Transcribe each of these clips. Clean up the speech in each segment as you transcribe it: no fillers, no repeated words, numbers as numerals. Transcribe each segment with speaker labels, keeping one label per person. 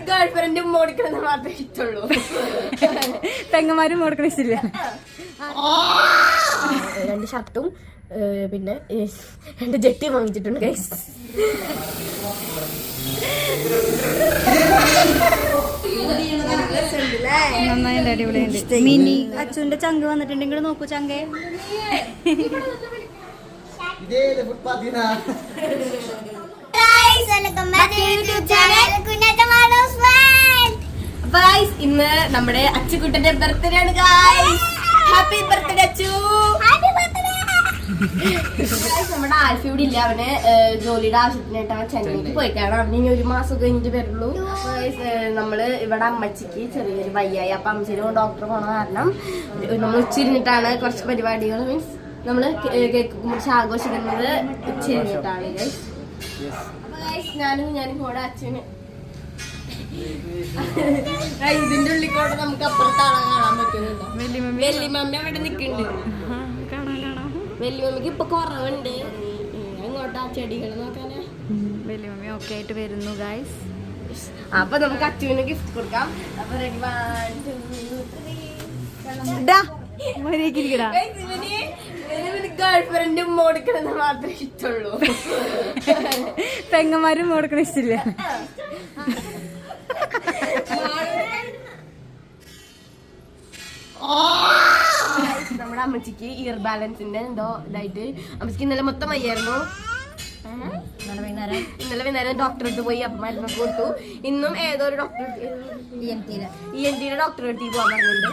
Speaker 1: ഗേൾഫ്രണ്ടും ഓടിക്കണമെന്ന് മാത്രമേ ഇഷ്ടമുള്ളൂ.
Speaker 2: പെങ്ങന്മാരും ഓടിക്കണ ഇഷ്ടമില്ല.
Speaker 1: 2 ഷർട്ടും പിന്നെ 2 ജെട്ടി വാങ്ങിച്ചിട്ടുണ്ട് ഗൈസ്.
Speaker 2: നന്നായിട്ട് അടിപൊളിയുണ്ട്. മിനി അച്ഛന്റെ ചങ്ക് വന്നിട്ടുണ്ടെങ്കിൽ നോക്കൂ ചങ്കേ.
Speaker 1: ഇന്ന് നമ്മുടെ അച്ചുകുട്ടന്റെ ബർത്ത്ഡേ ആണ് ഗൈസ്. Happy birthday Achu. നമ്മുടെ ആൽഫി ഇവിടെ ഇല്ല, അവന് ജോലിയുടെ ആവശ്യത്തിനായിട്ട് അവൻ ചെന്നൈക്ക് പോയിട്ടാണ്. അവന് ഇനി 1 മാസം കഴിഞ്ഞിട്ട് വരുള്ളൂ. നമ്മള് ഇവിടെ അമ്മച്ചിക്ക് ചെറിയൊരു വയ്യായി, അപ്പൊ അമ്മച്ചിന് ഡോക്ടർ പോണ കാരണം നമ്മൾ ഉച്ചിരുന്നിട്ടാണ് കുറച്ച് പരിപാടികൾ, മീൻസ് നമ്മള് കേക്ക് മുറിച്ച് ആഘോഷിക്കുന്നത് ഉച്ചിരുന്നിട്ടാണ് ഗൈസ്. അപ്പൊ ഗൈസ് ഞാനും കൂടെ അച്ഛന് ഇതിന്റെ ഉള്ളിൽ കൂടെ നമുക്ക് അപ്പുറത്താണ് കാണാൻ പറ്റുന്നുണ്ടോ? വെല്ലിമമ്മ അവിടെ നിക്കുന്നുണ്ട്. വെല്ലിമമ്മക്ക് ഇപ്പൊ കുറവുണ്ട്. അങ്ങോട്ടാ ചെടികൾ നോക്കാനാ.
Speaker 2: വെല്ലിമമ്മ ഒക്കെ ആയിട്ട് വരുന്നു ഗൈസ്.
Speaker 1: അപ്പൊ നമുക്ക് അച്ഛന് ഗിഫ്റ്റ് കൊടുക്കാം. അപ്പൊ റെഡി 1 2 3. ഗേൾഫ്രണ്ടും ഓടിക്കണമെന്ന് മാത്രമേ ഇഷ്ടമുള്ളൂ.
Speaker 2: പെങ്ങന്മാരും ഓടിക്കണ ഇഷ്ടമില്ല.
Speaker 1: നമ്മുടെ അമ്മച്ചിക്ക് ഇയർ ബാലൻസിന്റെ എന്തോ ഇതായിട്ട് അമ്മച്ചിക്ക് ഇന്നലെ മൊത്തം വയ്യായിരുന്നു. ഇന്നലെ വൈകുന്നേരം ഡോക്ടറെ അടുത്ത് പോയി അപ്പം മരുന്നൊക്കെ കൊടുത്തു. ഇന്നും ഏതോ ഒരു ഡോക്ടർ ENT ഡോക്ടറെ അടുത്ത് പോകാൻ പറഞ്ഞിട്ടുണ്ട്.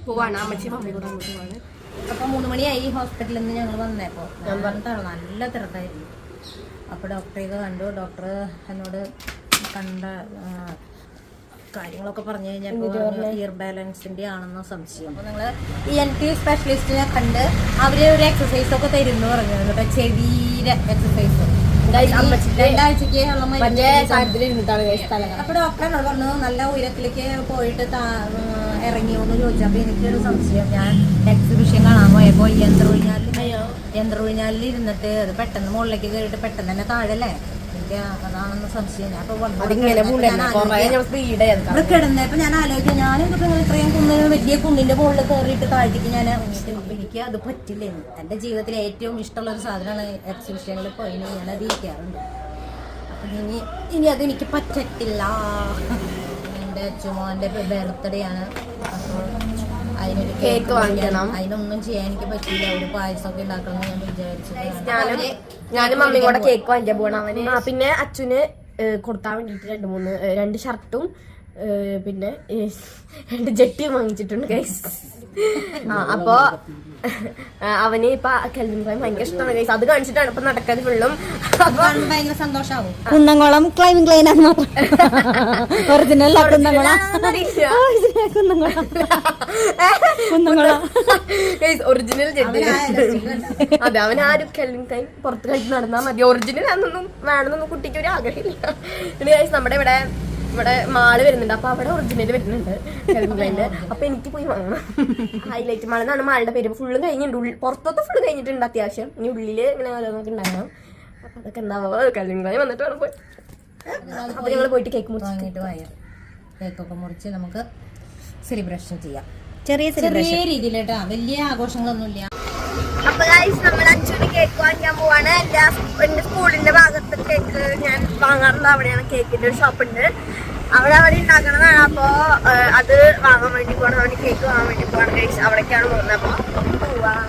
Speaker 1: പോവാണ് അമ്മച്ചി മമ്മി കൂടെ അങ്ങോട്ട് പോവാണ്.
Speaker 2: അപ്പൊ 3 മണിയായി ഹോസ്പിറ്റലിൽ നിന്ന് ഞങ്ങൾ വന്നേപ്പോ. ഞാൻ പറഞ്ഞിട്ടാണ് നല്ല തിരക്കായിരുന്നു. അപ്പൊ ഡോക്ടറെ കണ്ടു. ഡോക്ടർ എന്നോട് കണ്ട കാര്യങ്ങളൊക്കെ പറഞ്ഞു കഴിഞ്ഞപ്പോൾ ഇയർ ബാലൻസിന്റെ ആണെന്ന് സംശയം. അപ്പൊ നിങ്ങള് ENT സ്പെഷ്യലിസ്റ്റിനെ കണ്ട് അവര് ഒരു എക്സസൈസ് ഒക്കെ തരുന്നു പറഞ്ഞു. ചെവിയുടെ എക്സസൈസ് 2 ആഴ്ചക്ക് അപ്പൊ ഡോക്ടർ എന്നോട് പറഞ്ഞു നല്ല ഉയരത്തിലേക്ക് പോയിട്ട് ഇറങ്ങിയോന്ന് ചോദിച്ചപ്പോ എനിക്കൊരു സംശയം. ഞാൻ എക്സിബിഷൻ കാണാൻ പോയപ്പോ യന്ത്രൂഞ്ഞാലിൽ ഇരുന്നിട്ട് അത് പെട്ടെന്ന് മുകളിലേക്ക് കയറിയിട്ട് പെട്ടെന്ന് തന്നെ താഴല്ലേ, എനിക്ക് അതാണെന്ന് സംശയം. ഞാൻ ഇവിടെ കിടന്നപ്പോ ഞാൻ ആലോചിക്കാം, ഞാനിതൊക്കെ ഇത്രയും വലിയ കുന്നിന്റെ മുകളിൽ കയറിയിട്ട് താഴ്ത്തിക്ക് ഞാൻ എനിക്ക് അത് പറ്റില്ല. എന്റെ ജീവിതത്തിൽ ഏറ്റവും ഇഷ്ടമുള്ള ഒരു സാധനമാണ് എക്സിബിഷനിൽ പോയി ഞാനത് ഇരിക്കാറുണ്ട്. അപ്പൊ ഇനി അതെനിക്ക് പറ്റത്തില്ല. എന്റെ അച്ചുമോന്റെ ബർത്ത്ഡേ ആണ്. അപ്പോൾ അതിനൊരു കേക്ക് വാങ്ങിക്കണം. അതിനൊന്നും ചെയ്യാൻ എനിക്ക് പറ്റില്ല. ഒരു പായസമൊക്കെ ഉണ്ടാക്കണം ഞാൻ വിചാരിച്ചത്.
Speaker 1: ഞാനും മമ്മിയും കൂടെ കേക്ക് വാങ്ങിക്കാൻ പോകണം അവന്. പിന്നെ അച്ഛന് കൊടുക്കാൻ വേണ്ടിട്ട് 2 ഷർട്ടും പിന്നെ 2 ജെട്ടിയും വാങ്ങിച്ചിട്ടുണ്ട് ഗൈസ്. അപ്പൊ അവന് ഇപ്പൊ കെൽവിൻ ക്ലൈം ഭയങ്കര ഇഷ്ടമാണ് ഗൈസ്. അത് കാണിച്ചിട്ടാണ് ഇപ്പൊ നടക്കാതെ ഫുള്ളും. അപ്പൊ
Speaker 2: ഭയങ്കര സന്തോഷാവും. കുന്നംകുളം ക്ലൈംബിംഗ് ക്ലൈൻ ഒറിജിനൽ
Speaker 1: ഒറിജിനൽ ജെട്ടി. അതെ, അവൻ ആരും കെൽവിൻ ക്ലൈം പുറത്ത് കഴിച്ച് നടന്നാ മതി. ഒറിജിനൽ അതൊന്നും വേണമെന്നൊന്നും കുട്ടിക്ക് ഒരു ആഗ്രഹമില്ല. പിന്നെ ഗൈസ് നമ്മുടെ ഇവിടെ മാള് വരുന്നുണ്ട്. അപ്പൊ അവിടെ ഒറിജിനൽ വരുന്നുണ്ട് കെൽവിൻ. അപ്പൊ എനിക്ക് പോയി വാങ്ങണം. ഹൈലൈറ്റ് മാൾ എന്നാണ് മാളുടെ പേര്. ഫുള്ളും കഴിഞ്ഞിട്ടുണ്ട്. പുറത്തോട്ട് ഫുള്ള് കഴിഞ്ഞിട്ടുണ്ട് അത്യാവശ്യം. ഇനി ഉള്ളില് ഇങ്ങനെ ഓരോന്നൊക്കെ ഉണ്ടാകണം. അപ്പൊ അതൊക്കെ എന്താവോ കെൽവിൻ വന്നിട്ട് വേണം പോയി. അപ്പൊ ഞങ്ങള് പോയിട്ട് കേക്ക് മുറിച്ചിട്ട്
Speaker 2: കേക്കൊക്കെ മുറിച്ച് നമുക്ക് സെലിബ്രേഷൻ ചെയ്യാം. ചെറിയ രീതിയിലേട്ടാ, വലിയ ആഘോഷങ്ങളൊന്നുമില്ല.
Speaker 1: അപ്പൊ ഗൈസ് നമ്മൾ അച്ഛന് കേക്ക് വാങ്ങിക്കാൻ പോവാണ്. എന്റെ സ്കൂളിന്റെ ഭാഗത്ത് കേക്ക് ഞാൻ വാങ്ങാറുണ്ട്. അവിടെയാണ് കേക്കിന്റെ ഒരു ഷോപ്പ് ഉണ്ട്. അവിടെ ഉണ്ടാക്കണതാണ്. അപ്പൊ അത് വാങ്ങാൻ വേണ്ടി പോകണം. അവിടെ കേക്ക് വാങ്ങാൻ വേണ്ടി പോകണം ഗൈസ്. അവിടേക്കാണ് പോകുന്നത്. അപ്പൊ പോവാം.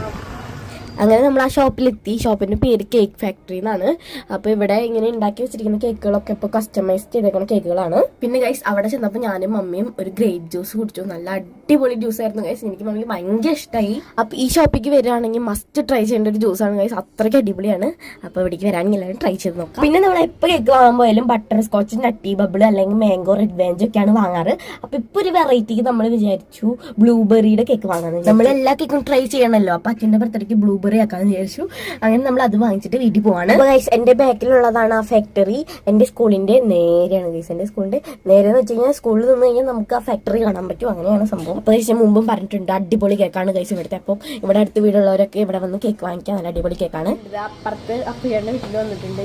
Speaker 1: അങ്ങനെ നമ്മൾ ആ ഷോപ്പിലെത്തി. ഷോപ്പിന്റെ പേര് കേക്ക് ഫാക്ടറി എന്നാണ്. അപ്പൊ ഇവിടെ ഇങ്ങനെ ഉണ്ടാക്കി വെച്ചിരിക്കുന്ന കേക്കുകളൊക്കെ ഇപ്പൊ കസ്റ്റമൈസ് ചെയ്തേക്കുന്ന കേക്കുകളാണ്. പിന്നെ ഗൈസ് അവിടെ ചെന്നപ്പോൾ ഞാനും മമ്മിയും ഒരു ഗ്രേപ്പ് ജ്യൂസ് കുടിച്ചു. നല്ല അടിപൊളി ജ്യൂസ് ആയിരുന്നു ഗൈസ്. എനിക്ക് മമ്മിക്ക് ഭയങ്കര ഇഷ്ടമായി. അപ്പൊ ഈ ഷോപ്പിലേക്ക് വരികയാണെങ്കിൽ മസ്റ്റ് ട്രൈ ചെയ്യേണ്ട ഒരു ജ്യൂസാണ് ഗൈസ്. അത്രയ്ക്ക് അടിപൊളിയാണ്. അപ്പൊ ഇവിടേക്ക് വരാണെങ്കിൽ എല്ലാവരും ട്രൈ ചെയ്ത് നോക്കാം. പിന്നെ നമ്മൾ എപ്പോൾ കേക്ക് വാങ്ങാൻ പോയാലും ബട്ടർ സ്കോച്ച്, നട്ടി ബബിൾ അല്ലെങ്കിൽ മാംഗോ റെഡ് വെഞ്ച് ഒക്കെയാണ് വാങ്ങാറ്. അപ്പൊ ഇപ്പൊ ഒരു വെറൈറ്റിക്ക് നമ്മൾ വിചാരിച്ചു ബ്ലൂബെറിയുടെ കേക്ക് വാങ്ങാൻ. നമ്മൾ എല്ലാ കേക്കും ട്രൈ ചെയ്യണമല്ലോ. അപ്പൊ അച്ഛൻ്റെ ബർത്ത്ഡേക്ക് ബ്ലൂബെറി ആക്കാന്ന് വിചാരിച്ചു. അങ്ങനെ നമ്മൾ അത് വാങ്ങിച്ചിട്ട് വീട്ടിൽ പോവാണ്. എന്റെ ബാക്കിലുള്ളതാണ് ആ ഫാക്ടറി. എന്റെ സ്കൂളിന്റെ നേരെയാണ് ഗൈസ്. എന്റെ സ്കൂളിന്റെ നേരെ എന്ന് വെച്ച് കഴിഞ്ഞാൽ സ്കൂളിൽ നിന്ന് കഴിഞ്ഞാൽ നമുക്ക് ആ ഫാക്ടറി കാണാൻ പറ്റും. അങ്ങനെയാണ് സംഭവം. അപ്പൊ ഗൈസ് മുമ്പും പറഞ്ഞിട്ടുണ്ട് അടിപൊളി കേക്കാണ് ഗൈസ് ഇവിടുത്തെ. അപ്പം ഇവിടെ അടുത്ത് വീടുള്ളവരൊക്കെ ഇവിടെ വന്ന് കേക്ക് വാങ്ങിക്കാൻ നല്ല അടിപൊളി കേക്കാണ്. അപ്പുറത്ത് അപ്പയുടെ വീട്ടിൽ വന്നിട്ടുണ്ട്.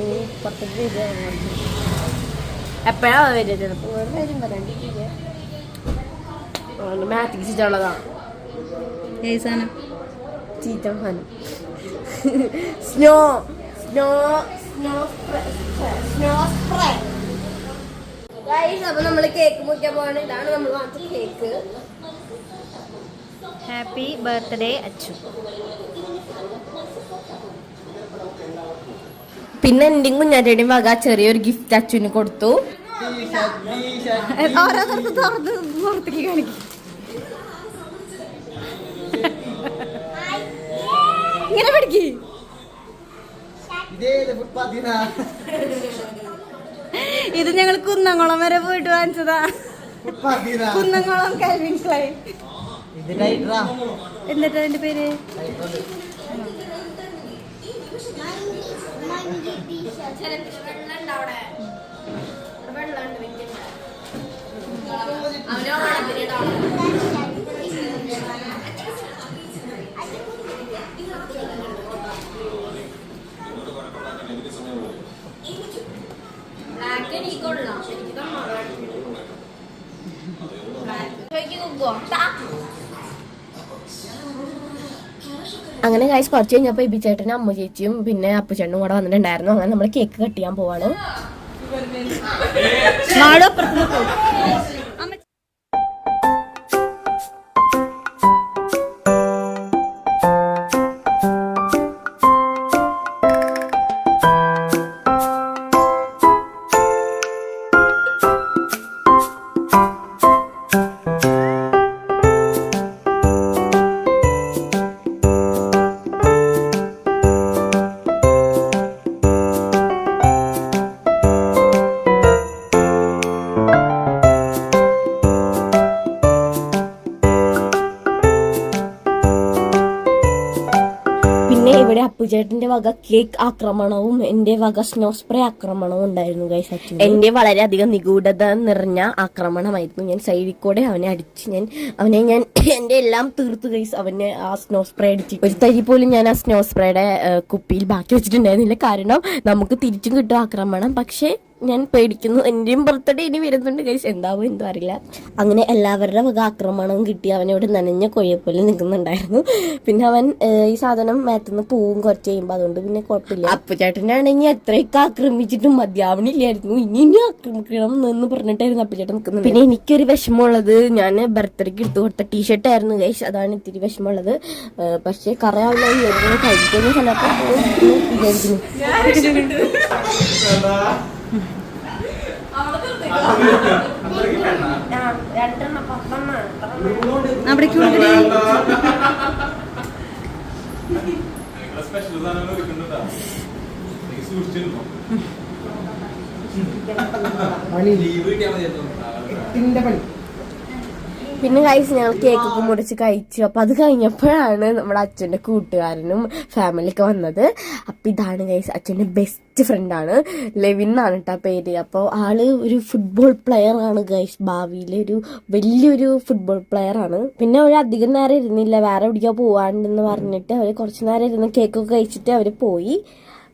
Speaker 1: എപ്പോഴാ വരിക ചിലപ്പോൾ വരും വരാണ്ടിരിക്കുക. മാറ്റിക്ക് ചീറ്റുള്ളതാണ് ചീറ്റ ഫാനും snow snow snow snow spray. അപ്പൊ നമ്മള് കേക്ക് മുറിക്കാൻ പോവാണ്. ഇതാണ് നമ്മൾ വാങ്ങിച്ച കേക്ക്.
Speaker 2: Happy birthday Achu.
Speaker 1: പിന്നെ എന്റെയും കുഞ്ഞാറ്റയുടെയും വക ചെറിയൊരു ഗിഫ്റ്റ് അച്ചുവിന് കൊടുത്തു.
Speaker 2: ഓരോരുത്തർക്ക് തുറന്ന് പുറത്തേക്ക് കാണിക്കും. ഇങ്ങനെ പഠിക്ക്. ഇത് ഞങ്ങൾ കുന്നംകുളം വരെ പോയിട്ട് വാങ്ങിച്ചതാ. കുന്നംകുളം കാൽവിൻ ക്ലൈൻ. എന്നിട്ട് അതിന്റെ പേര്
Speaker 1: അങ്ങനെ കാശ് കുറച്ച് കഴിഞ്ഞപ്പോൾ ഇബിച്ചേട്ടനും അമ്മ ചേച്ചിയും പിന്നെ അപ്പുചേട്ടനും കൂടെ വന്നിട്ടുണ്ടായിരുന്നു. അങ്ങനെ നമ്മൾ കേക്ക് കട്ട് ചെയ്യാൻ പോവാണ്. പിന്നെ ഇവിടെ അപ്പുചേട്ടന്റെ വക കേക്ക് ആക്രമണവും എന്റെ വക സ്നോ സ്പ്രേ ആക്രമണവും ഉണ്ടായിരുന്നു ഗൈസ്. എന്റെ വളരെയധികം നിഗൂഢത നിറഞ്ഞ ആക്രമണമായിരുന്നു. ഞാൻ സൈഡിൽ കൂടെ അവനെ അടിച്ച് അവനെ എന്റെ എല്ലാം തീർത്തു ഗൈസ്. അവനെ ആ സ്നോ സ്പ്രേ അടിച്ച് ഒരു തരി പോലും ഞാൻ ആ സ്നോ സ്പ്രേയുടെ കുപ്പിയിൽ ബാക്കി വെച്ചിട്ടുണ്ടായിരുന്നില്ല. കാരണം നമുക്ക് തിരിച്ചും കിട്ടും ആക്രമണം. പക്ഷെ ഞാൻ പേടിക്കുന്നു. എന്റെയും ബർത്ത്ഡേ ഇനി വരുന്നുണ്ട് ഗൈസ്. എന്താവും എന്തോ അറിയില്ല. അങ്ങനെ എല്ലാവരുടെ വക ആക്രമണവും കിട്ടി. അവനോട് നനഞ്ഞ കൊയ്യപ്പോലെ നിൽക്കുന്നുണ്ടായിരുന്നു. പിന്നെ അവൻ ഈ സാധനം മേത്തുനിന്ന് പൂവും കുറച്ച് കഴിയുമ്പോൾ അതുകൊണ്ട് പിന്നെ കുഴപ്പമില്ല. അപ്പുചേട്ടനാണെങ്കിൽ എത്രയൊക്കെ ആക്രമിച്ചിട്ടും മതിയാവണില്ലായിരുന്നു. ഇനി ആക്രമിക്കണം എന്ന് പറഞ്ഞിട്ടായിരുന്നു അപ്പുചേട്ടൻ നിൽക്കുന്നത്. പിന്നെ എനിക്കൊരു വിഷമമുള്ളത്, ഞാൻ ബർത്ത്ഡേക്ക് എടുത്തു കൊടുത്ത ടീഷർട്ട് ആയിരുന്നു ഗൈസ്. അതാണ് ഇത്തിരി വിഷമമുള്ളത്. പക്ഷെ കറയാവുന്ന കഴിക്കുന്ന സ്ഥലത്ത് വിചാരിക്കുന്നു. പിന്നെ കഴിച്ച് ഞങ്ങൾ കേക്കൊക്കെ മുറിച്ച് കഴിച്ചു. അപ്പൊ അത് കഴിഞ്ഞപ്പോഴാണ് നമ്മുടെ അച്ഛന്റെ കൂട്ടുകാരനും ഫാമിലിയൊക്കെ വന്നത്. അപ്പൊ ഇതാണ് ഗൈസ് അച്ഛന്റെ ബെസ്റ്റ് ഫ്രണ്ടാണ്, ലെവിൻ എന്നാണ് കേട്ടോ പേര്. അപ്പോൾ ആള് ഒരു ഫുട്ബോൾ പ്ലെയർ ആണ് ഗൈസ്. ഭാവിയിലെ ഒരു വലിയൊരു ഫുട്ബോൾ പ്ലെയർ ആണ്. പിന്നെ അവർ അധികം നേരം ഇരുന്നില്ല, വേറെ എവിടേക്കോ പോവാണ്ടെന്ന് പറഞ്ഞിട്ട് അവര് കുറച്ചു നേരം ഇരുന്ന് കേക്കൊക്കെ കഴിച്ചിട്ട് അവര് പോയി.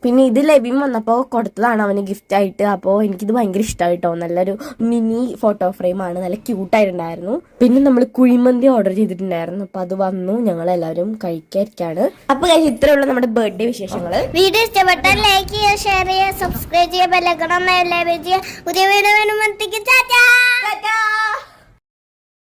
Speaker 1: പിന്നെ ഇത് ലെവിൻ വന്നപ്പോൾ കൊടുത്തതാണ് അവന് ഗിഫ്റ്റ് ആയിട്ട്. അപ്പോൾ എനിക്കിത് ഭയങ്കര ഇഷ്ടമായിട്ടോ. നല്ലൊരു മിനി ഫോട്ടോ ഫ്രെയിം ആണ്, നല്ല ക്യൂട്ടായിട്ടുണ്ടായിരുന്നു. പിന്നെ നമ്മൾ കുഴിമന്തി ഓർഡർ ചെയ്തിട്ടുണ്ടായിരുന്നു. അപ്പൊ അത് വന്നു, ഞങ്ങൾ എല്ലാവരും കഴിക്കാതിരിക്കാണ്. അപ്പൊ ഇത്രയുള്ള നമ്മുടെ ബർത്ത്ഡേ വിശേഷങ്ങൾ.
Speaker 3: വീഡിയോ ഇഷ്ടപ്പെട്ടാൽ ലൈക്ക് ചെയ്യുക, ഷെയർ ചെയ്യുക, സബ്സ്ക്രൈബ് ചെയ്യുക, ബെല്ലൈക്കൺ എല്ലാം ചെയ്യുക. പുതിയ വീഡിയോ വരുമ്പോഴത്തേക്ക് ടാറ്റാ.